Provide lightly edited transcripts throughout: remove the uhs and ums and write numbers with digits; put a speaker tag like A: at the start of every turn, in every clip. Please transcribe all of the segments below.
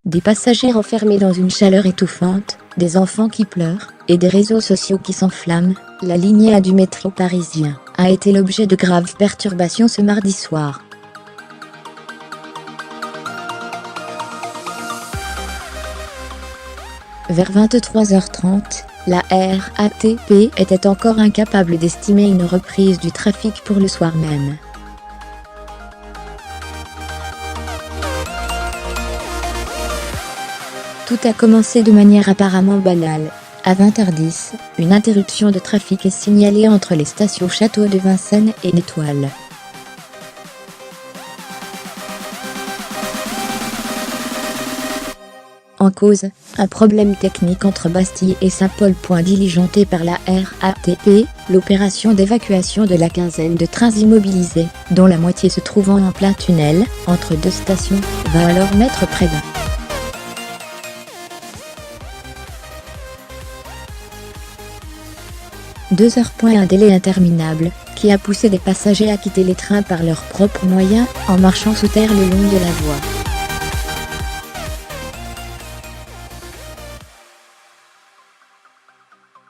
A: Des passagers enfermés dans une chaleur étouffante, des enfants qui pleurent, et des réseaux sociaux qui s'enflamment, la ligne A du métro parisien a été l'objet de graves perturbations ce mardi soir. Vers 23h30, la RATP était encore incapable d'estimer une reprise du trafic pour le soir même. Tout a commencé de manière apparemment banale. À 20h10, une interruption de trafic est signalée entre les stations Château de Vincennes et l'Étoile. En cause, un problème technique entre Bastille et Saint-Paul. Diligenté par la RATP, l'opération d'évacuation de la quinzaine de trains immobilisés, dont la moitié se trouvant en plein tunnel, entre deux stations, va alors mettre près d'un 2 heures. Un délai interminable, qui a poussé des passagers à quitter les trains par leurs propres moyens, en marchant sous terre le long de la voie.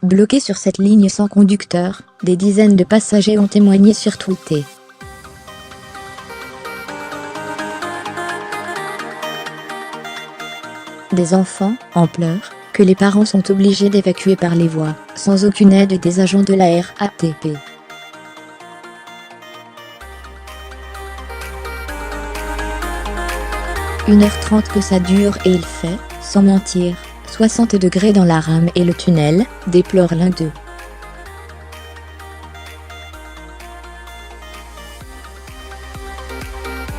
A: Bloqués sur cette ligne sans conducteur, des dizaines de passagers ont témoigné sur Twitter. Des enfants, en pleurs, que les parents sont obligés d'évacuer par les voies, sans aucune aide des agents de la RATP. « 1h30 que ça dure et il fait, sans mentir, 60 degrés dans la rame et le tunnel », déplore l'un d'eux.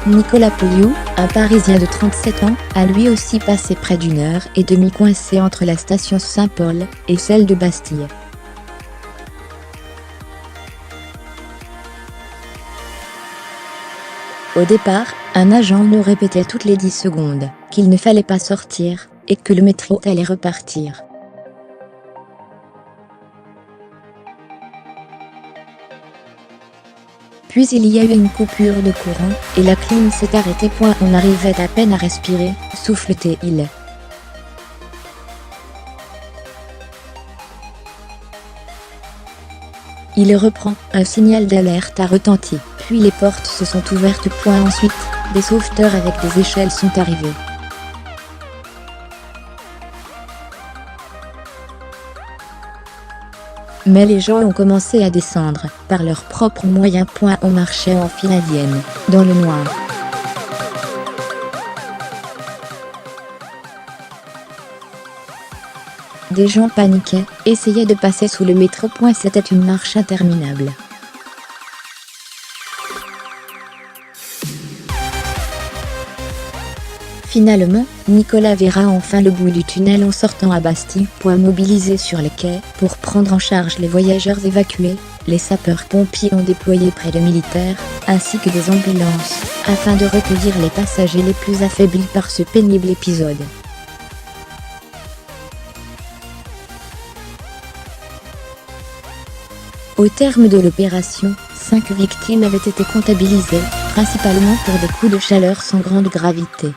A: Nicolas Pouliou, un Parisien de 37 ans, a lui aussi passé près d'1h30 coincé entre la station Saint-Paul et celle de Bastille. Au départ, un agent nous répétait toutes les 10 secondes qu'il ne fallait pas sortir et que le métro allait repartir. Puis il y a eu une coupure de courant, et la clim s'est arrêtée. On arrivait à peine à respirer, souffle-t-il. Il reprend, un signal d'alerte a retenti, puis les portes se sont ouvertes. Ensuite, des sauveteurs avec des échelles sont arrivés. Mais les gens ont commencé à descendre, par leurs propres moyens. On marchait en file indienne, dans le noir. Des gens paniquaient, essayaient de passer sous le métro. C'était une marche interminable. Finalement, Nicolas verra enfin le bout du tunnel en sortant à Bastille. Mobilisés sur les quais pour prendre en charge les voyageurs évacués, les sapeurs-pompiers ont déployé près de militaires, ainsi que des ambulances, afin de recueillir les passagers les plus affaiblis par ce pénible épisode. Au terme de l'opération, 5 victimes avaient été comptabilisées, principalement pour des coups de chaleur sans grande gravité.